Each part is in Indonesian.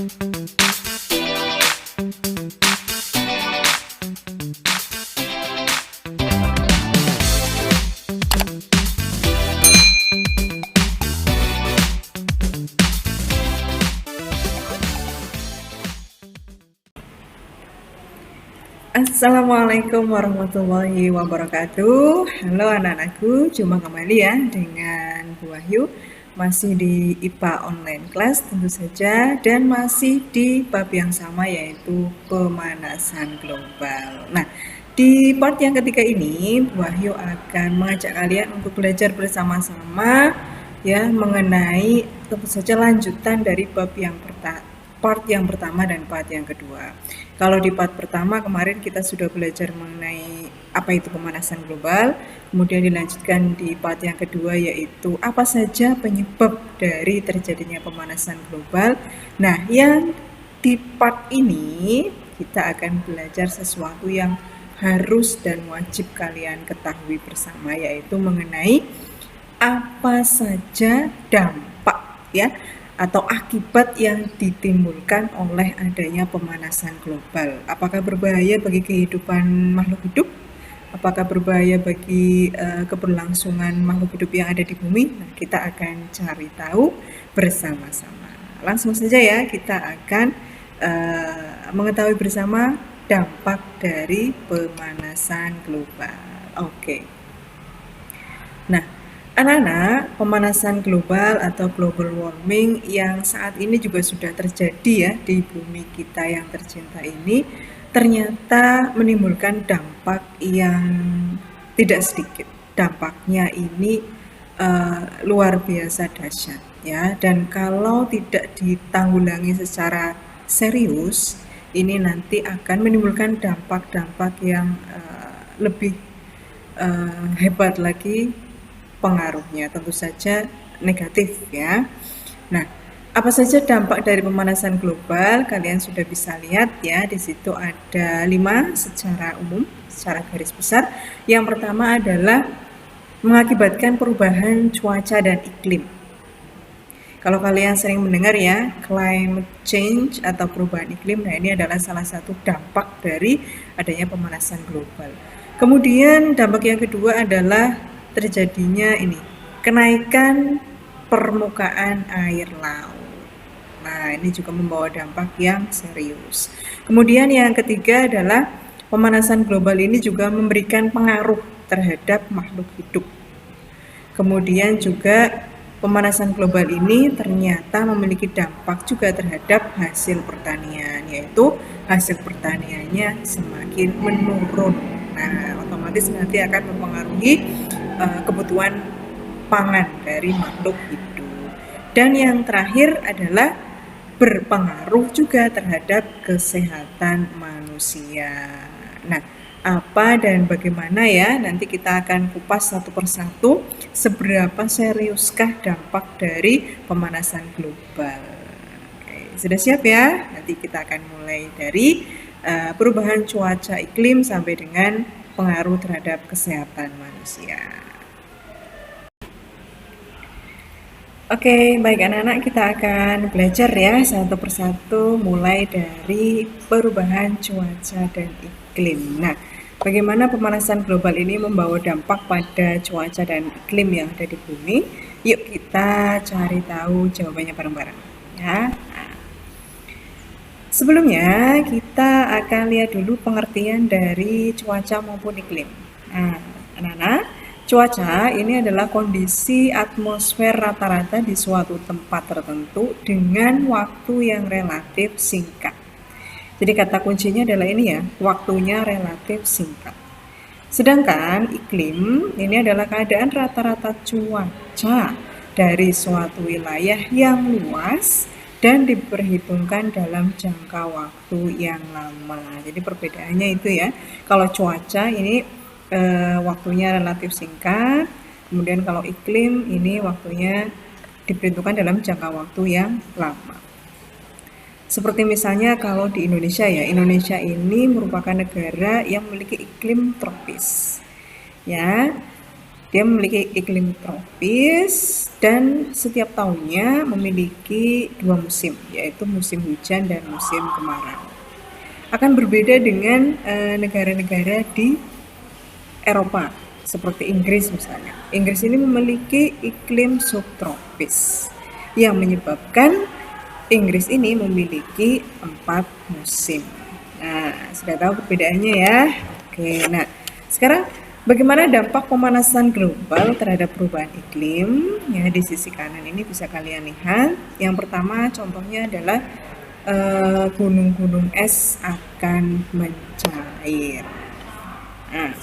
Assalamualaikum warahmatullahi wabarakatuh. Halo anak-anakku, jumpa kembali ya dengan Bu Wahyu. Masih di IPA Online Class tentu saja, dan masih di bab yang sama yaitu pemanasan global. Nah, di part yang ketiga ini Bu Wahyu akan mengajak kalian untuk belajar bersama-sama ya mengenai tentu saja lanjutan dari bab yang part yang pertama dan part yang kedua. Kalau di part pertama kemarin kita sudah belajar mengenai apa itu pemanasan global, kemudian dilanjutkan di part yang kedua yaitu apa saja penyebab dari terjadinya pemanasan global. Nah, yang di part ini kita akan belajar sesuatu yang harus dan wajib kalian ketahui bersama, yaitu mengenai apa saja dampak ya atau akibat yang ditimbulkan oleh adanya pemanasan global. Apakah berbahaya bagi kehidupan makhluk hidup? Apakah berbahaya bagi keberlangsungan makhluk hidup yang ada di bumi? Nah, kita akan cari tahu bersama-sama. Langsung saja ya, kita akan mengetahui bersama dampak dari pemanasan global. Oke. Nah, anak-anak, pemanasan global atau global warming yang saat ini juga sudah terjadi ya di bumi kita yang tercinta ini ternyata menimbulkan dampak yang tidak sedikit. Dampaknya ini luar biasa dahsyat ya, dan kalau tidak ditanggulangi secara serius, ini nanti akan menimbulkan dampak-dampak yang lebih hebat lagi pengaruhnya, tentu saja negatif ya. Nah, apa saja dampak dari pemanasan global? Kalian sudah bisa lihat ya, di situ ada 5 secara umum, secara garis besar. Yang pertama adalah mengakibatkan perubahan cuaca dan iklim. Kalau kalian sering mendengar ya, climate change atau perubahan iklim, nah ini adalah salah satu dampak dari adanya pemanasan global. Kemudian dampak yang kedua adalah terjadinya kenaikan permukaan air laut. Nah, ini juga membawa dampak yang serius. Kemudian yang ketiga adalah pemanasan global ini juga memberikan pengaruh terhadap makhluk hidup. Kemudian juga pemanasan global ini ternyata memiliki dampak juga terhadap hasil pertanian, yaitu hasil pertaniannya semakin menurun. Nah, otomatis nanti akan mempengaruhi kebutuhan pangan dari makhluk hidup. Dan yang terakhir adalah berpengaruh juga terhadap kesehatan manusia. Nah, apa dan bagaimana ya, nanti kita akan kupas satu persatu seberapa seriuskah dampak dari pemanasan global. Oke, sudah siap ya? Nanti kita akan mulai dari perubahan cuaca iklim sampai dengan pengaruh terhadap kesehatan manusia. Oke, baik anak-anak, kita akan belajar ya satu persatu mulai dari perubahan cuaca dan iklim. Nah, bagaimana pemanasan global ini membawa dampak pada cuaca dan iklim yang ada di bumi? Yuk kita cari tahu jawabannya bareng-bareng ya. Sebelumnya kita akan lihat dulu pengertian dari cuaca maupun iklim. Nah, anak-anak, cuaca ini adalah kondisi atmosfer rata-rata di suatu tempat tertentu dengan waktu yang relatif singkat. Jadi kata kuncinya adalah ini ya, waktunya relatif singkat. Sedangkan iklim ini adalah keadaan rata-rata cuaca dari suatu wilayah yang luas dan diperhitungkan dalam jangka waktu yang lama. Jadi perbedaannya itu ya. Kalau cuaca ini waktunya relatif singkat, kemudian kalau iklim ini waktunya diperhitungkan dalam jangka waktu yang lama. Seperti misalnya kalau di Indonesia ya, Indonesia ini merupakan negara yang memiliki iklim tropis. Ya, Dia memiliki iklim tropis dan setiap tahunnya memiliki 2 musim, yaitu musim hujan dan musim kemarau. Akan berbeda dengan negara-negara di Eropa, seperti Inggris misalnya. Inggris ini memiliki iklim subtropis yang menyebabkan Inggris ini memiliki 4 musim. Nah, sudah tahu perbedaannya ya. Oke, nah sekarang bagaimana dampak pemanasan global terhadap perubahan iklim? Ya, di sisi kanan ini bisa kalian lihat. Yang pertama contohnya adalah gunung-gunung es akan mencair. Nah,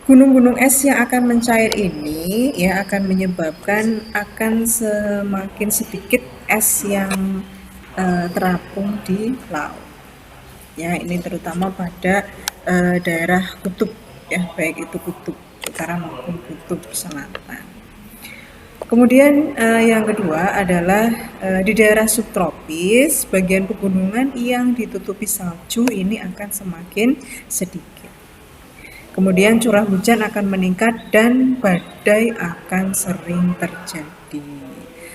gunung-gunung es yang akan mencair ini ya akan menyebabkan akan semakin sedikit es yang terapung di laut. Ya, ini terutama pada daerah kutub ya, baik itu kutub utara maupun kutub selatan. Kemudian yang kedua adalah di daerah subtropis, bagian pegunungan yang ditutupi salju ini akan semakin sedikit. Kemudian curah hujan akan meningkat dan badai akan sering terjadi.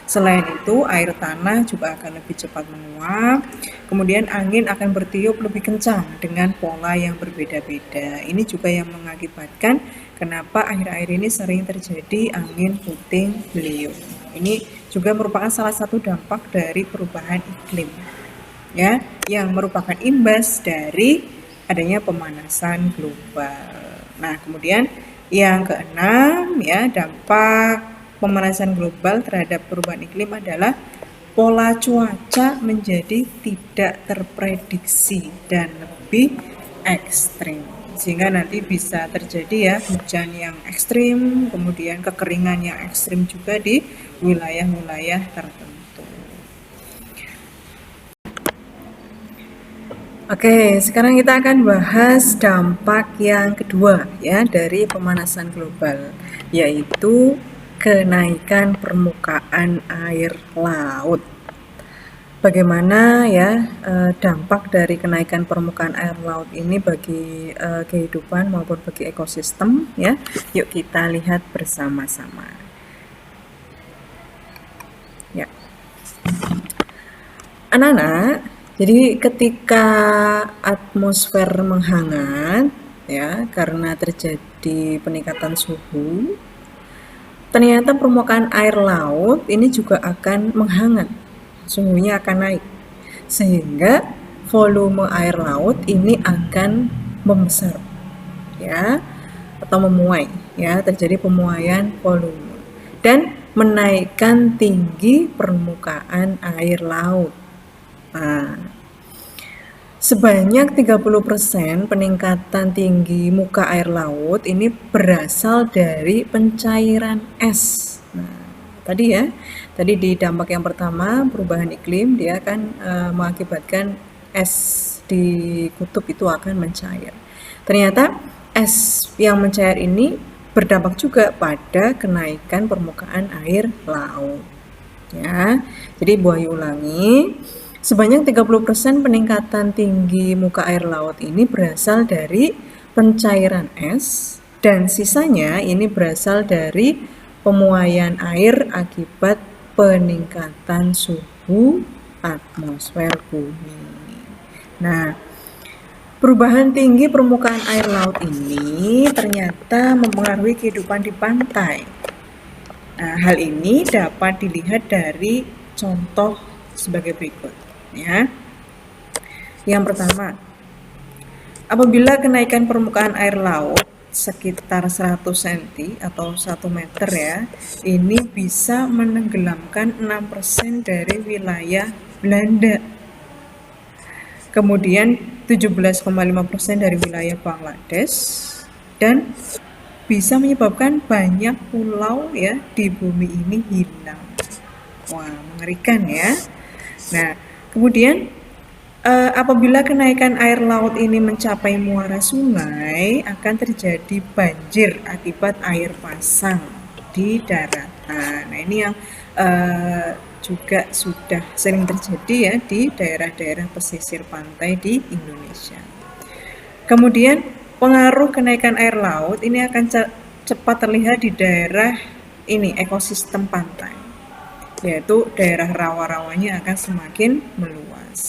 Selain itu, air tanah juga akan lebih cepat menguap. Kemudian angin akan bertiup lebih kencang dengan pola yang berbeda-beda. Ini juga yang mengakibatkan kenapa akhir-akhir ini sering terjadi angin puting beliung. Ini juga merupakan salah satu dampak dari perubahan iklim, ya, yang merupakan imbas dari adanya pemanasan global. Nah, kemudian yang keenam ya, dampak pemanasan global terhadap perubahan iklim adalah pola cuaca menjadi tidak terprediksi dan lebih ekstrim. Sehingga nanti bisa terjadi ya hujan yang ekstrim, kemudian kekeringan yang ekstrim juga di wilayah-wilayah tertentu. Oke, sekarang kita akan bahas dampak yang kedua ya dari pemanasan global, yaitu kenaikan permukaan air laut. Bagaimana ya dampak dari kenaikan permukaan air laut ini bagi kehidupan maupun bagi ekosistem ya? Yuk kita lihat bersama-sama. Ya, anak-anak. Jadi ketika atmosfer menghangat ya karena terjadi peningkatan suhu, ternyata permukaan air laut ini juga akan menghangat, suhunya akan naik, sehingga volume air laut ini akan membesar ya atau memuai ya, terjadi pemuaian volume dan menaikkan tinggi permukaan air laut. Nah, sebanyak 30% peningkatan tinggi muka air laut ini berasal dari pencairan es. Nah, tadi di dampak yang pertama perubahan iklim dia akan mengakibatkan es di kutub itu akan mencair. Ternyata es yang mencair ini berdampak juga pada kenaikan permukaan air laut. Ya, jadi Buahyu ulangi. Sebanyak 30% peningkatan tinggi muka air laut ini berasal dari pencairan es dan sisanya ini berasal dari pemuaian air akibat peningkatan suhu atmosfer bumi. Nah, perubahan tinggi permukaan air laut ini ternyata mempengaruhi kehidupan di pantai. Nah, hal ini dapat dilihat dari contoh sebagai berikut. Ya. Yang pertama, apabila kenaikan permukaan air laut sekitar 100 cm atau 1 meter ya, ini bisa menenggelamkan 6% dari wilayah Belanda. Kemudian 17,5% dari wilayah Bangladesh dan bisa menyebabkan banyak pulau ya di bumi ini hilang. Wah, mengerikan ya. Nah, kemudian apabila kenaikan air laut ini mencapai muara sungai, akan terjadi banjir akibat air pasang di daratan. Nah, ini yang juga sudah sering terjadi ya di daerah-daerah pesisir pantai di Indonesia. Kemudian pengaruh kenaikan air laut ini akan cepat terlihat di daerah ini ekosistem pantai, yaitu daerah rawa-rawanya akan semakin meluas.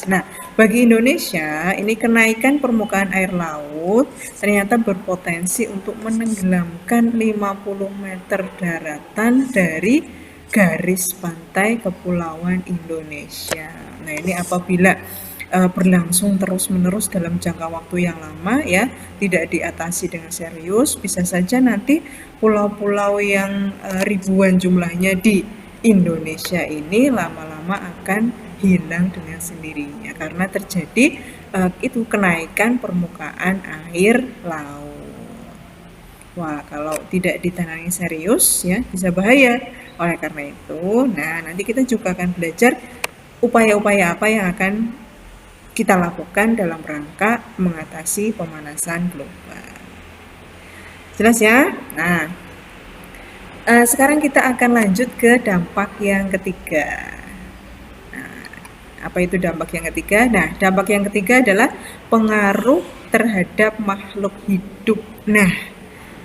Nah, bagi Indonesia, ini kenaikan permukaan air laut ternyata berpotensi untuk menenggelamkan 50 meter daratan dari garis pantai kepulauan Indonesia. Nah, ini apabila berlangsung terus-menerus dalam jangka waktu yang lama ya, tidak diatasi dengan serius, bisa saja nanti pulau-pulau yang ribuan jumlahnya di Indonesia ini lama-lama akan hilang dengan sendirinya karena terjadi itu kenaikan permukaan air laut. Wah, kalau tidak ditangani serius ya bisa bahaya. Oleh karena itu, nah nanti kita juga akan belajar upaya-upaya apa yang akan kita lakukan dalam rangka mengatasi pemanasan global. Jelas ya? Nah, sekarang kita akan lanjut ke dampak yang ketiga. Nah, apa itu dampak yang ketiga? Nah, dampak yang ketiga adalah pengaruh terhadap makhluk hidup. Nah,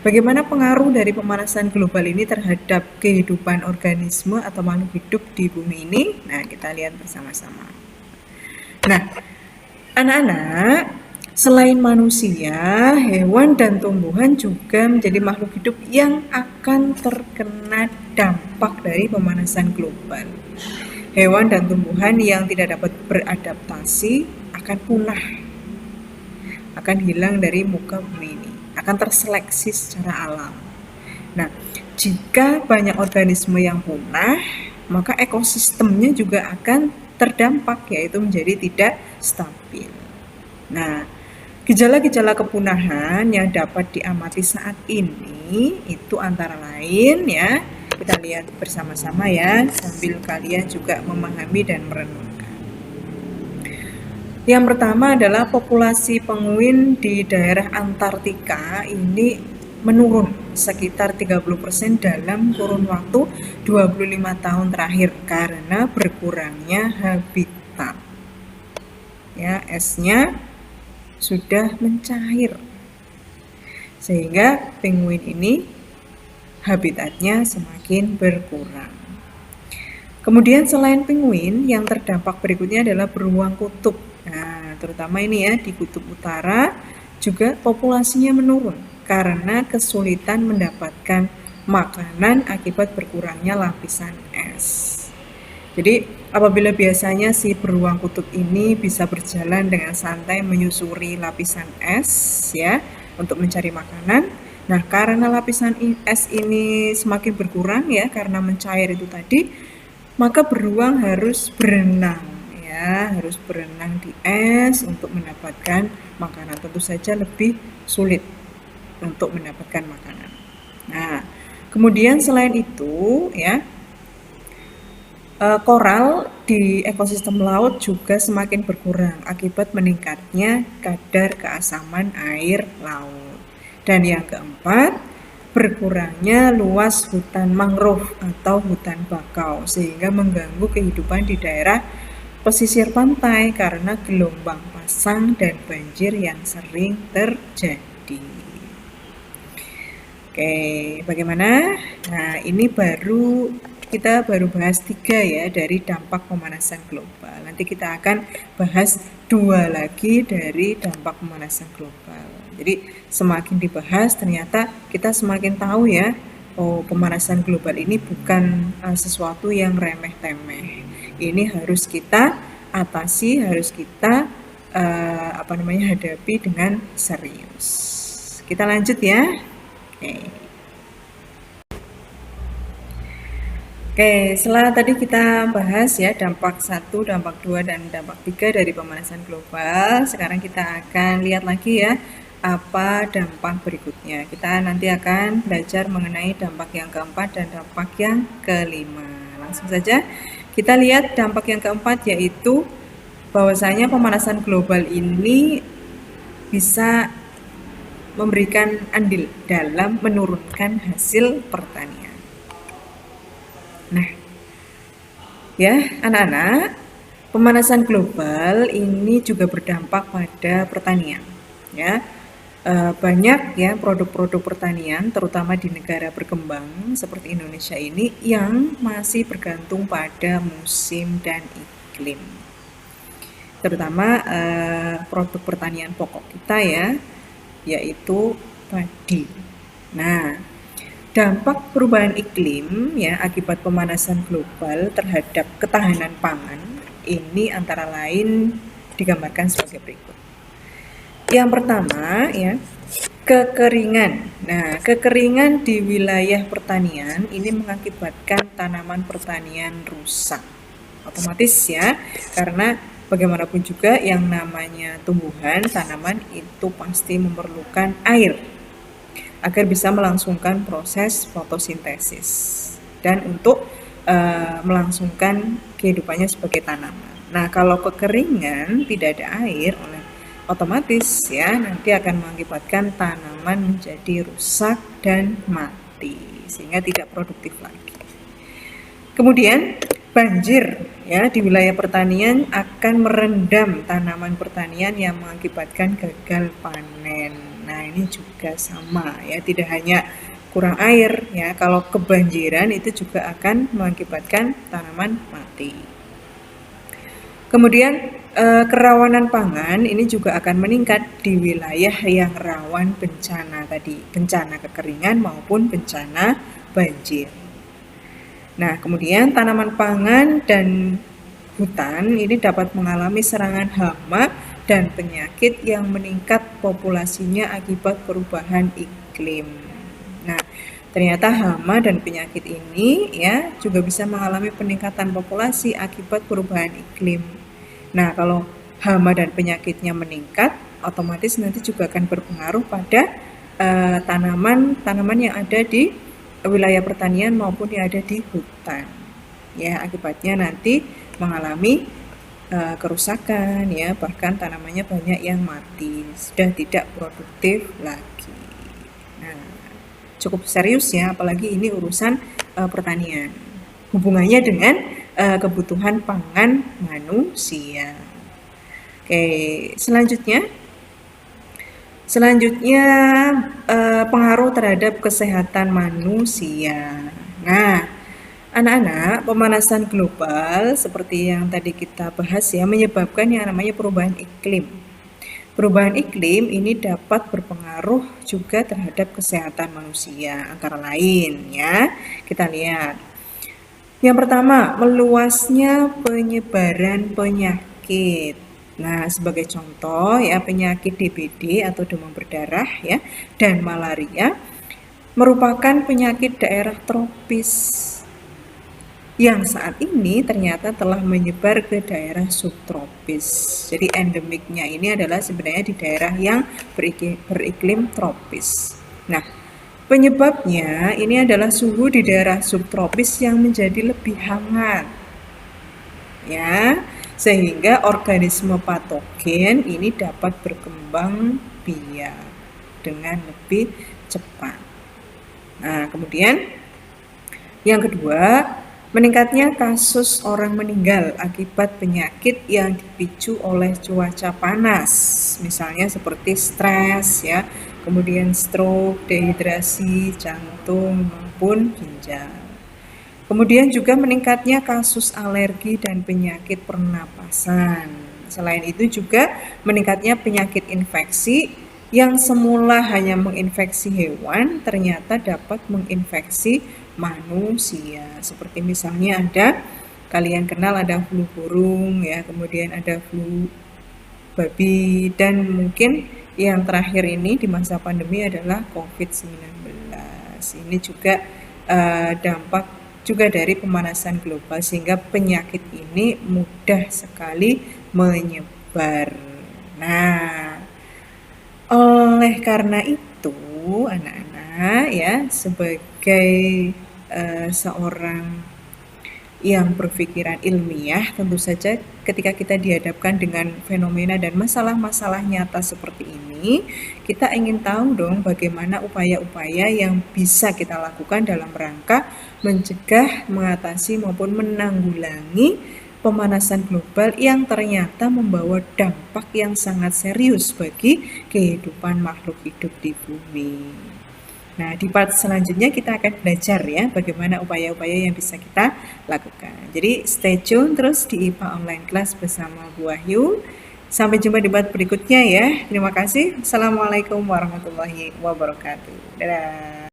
bagaimana pengaruh dari pemanasan global ini terhadap kehidupan organisme atau makhluk hidup di bumi ini? Nah, kita lihat bersama-sama. Nah, anak-anak, selain manusia, hewan dan tumbuhan juga menjadi makhluk hidup yang akan terkena dampak dari pemanasan global. Hewan dan tumbuhan yang tidak dapat beradaptasi akan punah, akan hilang dari muka bumi ini, akan terseleksi secara alam. Nah, jika banyak organisme yang punah, maka ekosistemnya juga akan terdampak, yaitu menjadi tidak stabil. Nah, gejala-gejala kepunahan yang dapat diamati saat ini itu antara lain ya, kita lihat bersama-sama ya, sambil kalian juga memahami dan merenungkan. Yang pertama adalah populasi penguin di daerah Antartika ini menurun sekitar 30% dalam kurun waktu 25 tahun terakhir karena berkurangnya habitat. Ya, esnya sudah mencair. Sehingga penguin ini habitatnya semakin berkurang. Kemudian selain penguin, yang terdampak berikutnya adalah beruang kutub. Nah, terutama ini ya di kutub utara juga populasinya menurun karena kesulitan mendapatkan makanan akibat berkurangnya lapisan es. Jadi apabila biasanya si beruang kutub ini bisa berjalan dengan santai menyusuri lapisan es ya untuk mencari makanan. Nah, karena lapisan es ini semakin berkurang ya karena mencair itu tadi, maka beruang harus berenang ya, harus berenang di es untuk mendapatkan makanan. Tentu saja lebih sulit untuk mendapatkan makanan. Nah, kemudian selain itu ya, koral di ekosistem laut juga semakin berkurang akibat meningkatnya kadar keasaman air laut. Dan yang keempat, berkurangnya luas hutan mangrove atau hutan bakau sehingga mengganggu kehidupan di daerah pesisir pantai karena gelombang pasang dan banjir yang sering terjadi. Oke, bagaimana? Nah, ini kita baru bahas 3 ya dari dampak pemanasan global. Nanti kita akan bahas 2 lagi dari dampak pemanasan global. Jadi semakin dibahas ternyata kita semakin tahu ya, oh pemanasan global ini bukan sesuatu yang remeh-temeh. Ini harus kita atasi, harus kita hadapi dengan serius. Kita lanjut ya. Oke, setelah tadi kita bahas ya dampak 1, dampak 2, dan dampak 3 dari pemanasan global, sekarang kita akan lihat lagi ya apa dampak berikutnya. Kita nanti akan belajar mengenai dampak yang keempat dan dampak yang kelima. Langsung saja kita lihat dampak yang keempat, yaitu bahwasanya pemanasan global ini bisa memberikan andil dalam menurunkan hasil pertanian. Nah, ya anak-anak, pemanasan global ini juga berdampak pada pertanian. Ya, banyak ya produk-produk pertanian terutama di negara berkembang seperti Indonesia ini yang masih bergantung pada musim dan iklim. Terutama produk pertanian pokok kita ya, yaitu padi. Nah, dampak perubahan iklim ya akibat pemanasan global terhadap ketahanan pangan ini antara lain digambarkan sebagai berikut. Yang pertama ya, kekeringan. Nah, kekeringan di wilayah pertanian ini mengakibatkan tanaman pertanian rusak. Otomatis ya, karena bagaimanapun juga yang namanya tumbuhan, tanaman itu pasti memerlukan air agar bisa melangsungkan proses fotosintesis dan untuk melangsungkan kehidupannya sebagai tanaman. Nah, kalau kekeringan tidak ada air, otomatis ya nanti akan mengakibatkan tanaman menjadi rusak dan mati sehingga tidak produktif lagi. Kemudian banjir ya di wilayah pertanian akan merendam tanaman pertanian yang mengakibatkan gagal panen. Nah, ini juga sama ya, tidak hanya kurang air ya, kalau kebanjiran itu juga akan mengakibatkan tanaman mati. Kemudian kerawanan pangan ini juga akan meningkat di wilayah yang rawan bencana tadi, bencana kekeringan maupun bencana banjir. Nah, kemudian tanaman pangan dan hutan ini dapat mengalami serangan hama dan penyakit yang meningkat populasinya akibat perubahan iklim. Nah, ternyata hama dan penyakit ini ya juga bisa mengalami peningkatan populasi akibat perubahan iklim. Nah, kalau hama dan penyakitnya meningkat, otomatis nanti juga akan berpengaruh pada tanaman-tanaman yang ada di wilayah pertanian maupun yang ada di hutan. Ya, akibatnya nanti mengalami kerusakan ya, bahkan tanamannya banyak yang mati, sudah tidak produktif lagi. Nah, cukup serius ya, apalagi ini urusan pertanian. Hubungannya dengan kebutuhan pangan manusia. Oke, selanjutnya pengaruh terhadap kesehatan manusia. Nah, anak-anak, pemanasan global seperti yang tadi kita bahas ya menyebabkan yang namanya perubahan iklim. Perubahan iklim ini dapat berpengaruh juga terhadap kesehatan manusia antara lain ya. Kita lihat. Yang pertama, meluasnya penyebaran penyakit. Nah, sebagai contoh ya, penyakit DBD atau demam berdarah ya dan malaria merupakan penyakit daerah tropis yang saat ini ternyata telah menyebar ke daerah subtropis. Jadi endemiknya ini adalah sebenarnya di daerah yang beriklim tropis. Nah, penyebabnya ini adalah suhu di daerah subtropis yang menjadi lebih hangat. Ya, sehingga organisme patogen ini dapat berkembang biak dengan lebih cepat. Nah, kemudian yang kedua, meningkatnya kasus orang meninggal akibat penyakit yang dipicu oleh cuaca panas, misalnya seperti stres ya, kemudian stroke, dehidrasi, jantung maupun ginjal. Kemudian juga meningkatnya kasus alergi dan penyakit pernapasan. Selain itu juga meningkatnya penyakit infeksi yang semula hanya menginfeksi hewan ternyata dapat menginfeksi manusia. Seperti misalnya kalian kenal ada flu burung ya, kemudian ada flu babi, dan mungkin yang terakhir ini di masa pandemi adalah COVID-19. Ini juga dampak juga dari pemanasan global sehingga penyakit ini mudah sekali menyebar. Nah, oleh karena itu anak-anak ya, sebagai seorang yang berpikiran ilmiah, tentu saja ketika kita dihadapkan dengan fenomena dan masalah-masalah nyata seperti ini, kita ingin tahu dong bagaimana upaya-upaya yang bisa kita lakukan dalam rangka mencegah, mengatasi maupun menanggulangi pemanasan global yang ternyata membawa dampak yang sangat serius bagi kehidupan makhluk hidup di bumi. Nah, di part selanjutnya kita akan belajar ya bagaimana upaya-upaya yang bisa kita lakukan. Jadi stay tune terus di IPA Online Class bersama Bu Wahyu. Sampai jumpa di part berikutnya ya. Terima kasih. Assalamualaikum warahmatullahi wabarakatuh. Dadah.